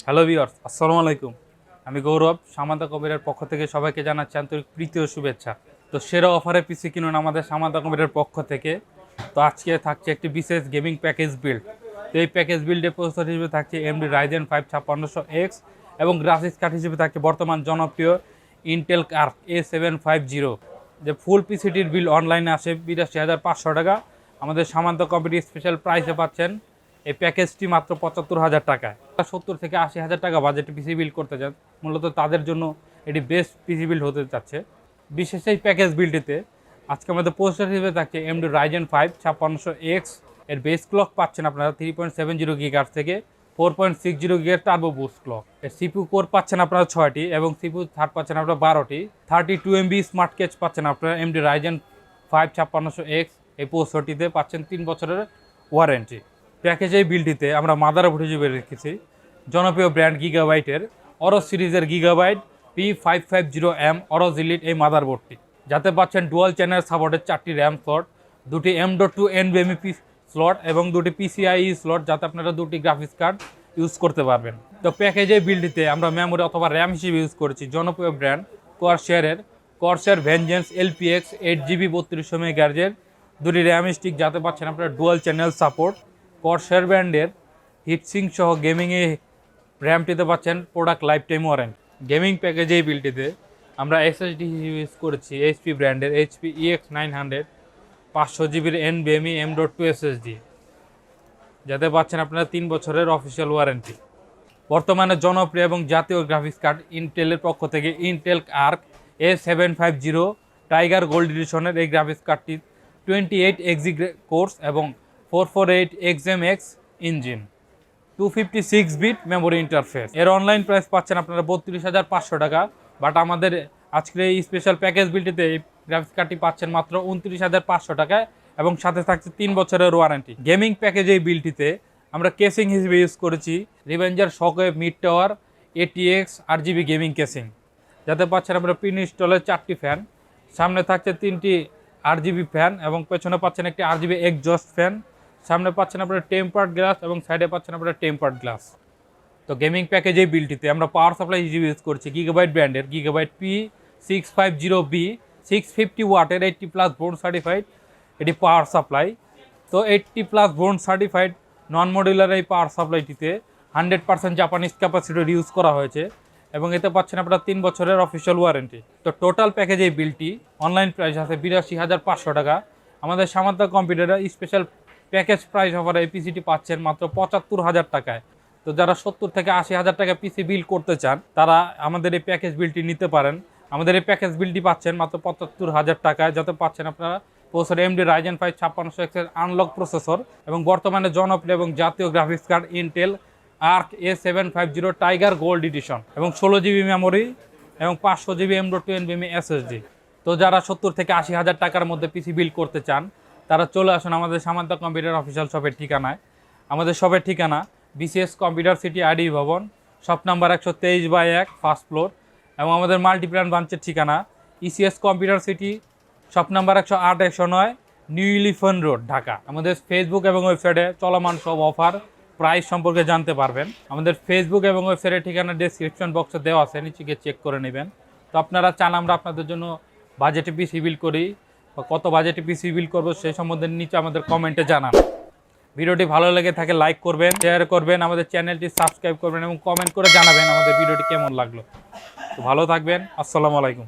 Hello viewers, আসসালামু আলাইকুম। আমি গৌরব, সামান্তা কম্পিউটারের পক্ষ থেকে সবাইকে জানাচ্ছি আন্তরিক প্রীতি ও শুভেচ্ছা। তো সেরা অফারে পিসি কিনুন আমাদের সামান্তা কম্পিউটারের পক্ষ থেকে। তো আজকে থাকছে একটি বিশেষ গেমিং প্যাকেজ বিল্ড। তো এই প্যাকেজ বিল্ডে প্রসেসর হিসেবে থাকছে AMD Ryzen 5 5600X এবং গ্রাফিক্স কার্ড হিসেবে থাকছে বর্তমান জনপ্রিয় Intel Arc A750। যে ফুল পিসিটির বিল অনলাইনে আসে ৮২,৫০০ টাকা। আমাদের সামান্তা কম্পিউটার স্পেশাল প্রাইসে পাচ্ছেন এই প্যাকেজটি মাত্র ৭৫,০০০ টাকায়। ৭০ থেকে ৮০,০০০ টাকা বাজেটে পিসি বিল্ড করতে চান, মূলত তাদের জন্য এটি বেস্ট পিসি বিল্ড হতে চাচ্ছে। বিশেষ এই প্যাকেজ বিল্ডটিতে আজকে আমাদের প্রসেসর হিসেবে থাকছে AMD Ryzen 5 5600X। এর বেস ক্লক পাচ্ছেন আপনারা 3.70 GHz থেকে 4.60 GHz টার্বো বুস্ট ক্লক। এর সিপিইউ কোর পাচ্ছেন আপনারা 6টি এবং সিপিইউ থার্ড পাচ্ছেন আপনারা 12টি। 32 MB স্মার্ট ক্যাচ পাচ্ছেন আপনারা AMD Ryzen 5 5600X। এই প্রসেসরটিতে পাচ্ছেন 3 বছরের ওয়ারেন্টি। প্যাকেজ এই বিলটিতে আমরা মাদারবোর্ড হিসেবে রেখেছি জনপ্রিয় ব্র্যান্ড গিগাবাইটের অরস সিরিজের Gigabyte P550M অরস এলিট এই মাদারবোর্ডটি, যাতে পাচ্ছেন ডুয়াল চ্যানেল সাপোর্টের 4টি র্যাম স্লট, 2টি M.2 NVMe স্লট এবং 2টি PCIe স্লট, যাতে আপনারা 2টি গ্রাফিক্স কার্ড ইউজ করতে পারবেন। তো প্যাকেজ এই বিলটিতে আমরা মেমোরি অথবা র্যাম হিসেবে ইউজ করেছি জনপ্রিয় brand Corsair Vengeance LPX 8GB 3200 MHz 2টি র্যাম স্টিক, যাতে পাচ্ছেন আপনারা ডুয়াল চ্যানেল সাপোর্ট। Corsair ব্র্যান্ডের হিটসিঙ্ক সহ গেমিংয়ে র্যামটিতে পাচ্ছেন product life time warranty. Gaming প্যাকেজে এই বিলটিতে আমরা SSD ইউজ করেছি HP ব্র্যান্ডের HP EX900 500GB NVMe M.2 SSD, যাতে পাচ্ছেন আপনারা 3 বছরের অফিসিয়াল ওয়ারেন্টি। বর্তমানে জনপ্রিয় এবং জাতীয় গ্রাফিক্স কার্ড ইন্টেলের পক্ষ থেকে Intel Arc A750 tiger gold এডিশনের এই গ্রাফিক্স কার্ডটি 28Xe কোর্স এবং 448XMX engine, 256 bit memory interface. এর অনলাইন প্রাইস পাচ্ছেন আপনারা ৩২,৫০০ টাকা, বাট আমাদের আজকের এই স্পেশাল প্যাকেজ বিলটিতে এই গ্রাফিক্স কার্ডটি পাচ্ছেন মাত্র ২৯,৫০০ টাকায় এবং সাথে থাকছে 3 বছরের ওয়ারেন্টি। গেমিং প্যাকেজ এই বিলটিতে আমরা কেসিং হিসেবে ইউজ করেছি রিভেঞ্জার shockwave mid tower ATX 8GB gaming casing, যাতে পাচ্ছেন আপনারা পিন ইনস্টলের 4টি ফ্যান, সামনে থাকছে 3টি RGB ফ্যান এবং পেছনে পাচ্ছেন একটি RGB এক্সজস্ট ফ্যান। সামনে পাচ্ছেন আপনারা টেম্পার্ড গ্লাস এবং সাইডে পাচ্ছেন আপনারা টেম্পার্ড গ্লাস। তো গেমিং প্যাকেজ এই বিলটিতে আমরা পাওয়ার সাপ্লাই হিসেবে ইউজ করছি Gigabyte ব্র্যান্ডের Gigabyte P650B 650 ওয়াটের 80+ ভোল্ট সার্টিফাইড এটি পাওয়ার সাপ্লাই। তো 80+ ভোল্ট সার্টিফাইড নন মডিউলার এই পাওয়ার সাপ্লাইটিতে 100% জাপানিজ ক্যাপাসিটর ইউজ করা হয়েছে এবং এতে পাচ্ছেন আপনারা 3 বছরের অফিসিয়াল ওয়ারেন্টি। তো টোটাল প্যাকেজ এই বিলটি অনলাইন প্রাইস আছে ৮২,৫০০ টাকা। আমাদের সামান্তা কম্পিউটারের স্পেশাল প্যাকেজ প্রাইস অফারে এই পিসিটি পাচ্ছেন মাত্র ৭৫,০০০ টাকায়। তো যারা ৭০ থেকে ৮০,০০০ টাকা পিসি বিল করতে চান, তারা আমাদের এই প্যাকেজ বিলটি নিতে পারেন। আমাদের এই প্যাকেজ বিলটি পাচ্ছেন মাত্র ৭৫,০০০ টাকায়, যাতে পাচ্ছেন আপনারা প্রসেসর AMD Ryzen 5 5600X এর আনলক প্রসেসর এবং বর্তমানে জনপ্রিয় এবং জাতীয় graphics card Intel Arc A750 tiger gold addition এবং 16GB মেমোরি এবং 500GB M.2 NVMe SSD। তো যারা ৭০ থেকে ৮০,০০০ টাকার মধ্যে পিসি বিল করতে চান, তারা চলে আসুন আমাদের সামান্তা কম্পিউটার অফিসিয়াল শপের ঠিকানায়। আমাদের শপের ঠিকানা BCS কম্পিউটার সিটি আইডি ভবন, শপ নাম্বার 123/1 ফার্স্ট ফ্লোর এবং আমাদের মাল্টিপ্ল্যান ব্রাঞ্চের ঠিকানা ECS computer city, shop number 108-109 new elephant road, Dhaka. আমাদের ফেসবুক এবং ওয়েবসাইটে চলমান সব অফার প্রাইস সম্পর্কে জানতে পারবেন। আমাদের ফেসবুক এবং ওয়েবসাইটের ঠিকানা ডেসক্রিপশন বক্সে দেওয়া আছে, নিচে গিয়ে চেক করে নেবেন। তো আপনারা চান আমরা আপনাদের জন্য বাজেটে পিসি বিল করি বা কত বাজেটে পিসি বিল করবো সেই সম্বন্ধে নিচে আমাদের কমেন্টে জানান। ভিডিওটি ভালো লেগে থাকে লাইক করবেন, শেয়ার করবেন, আমাদের চ্যানেলটি সাবস্ক্রাইব করবেন এবং কমেন্ট করে জানাবেন আমাদের ভিডিওটি কেমন লাগলো। তো ভালো থাকবেন, আসসালামু আলাইকুম।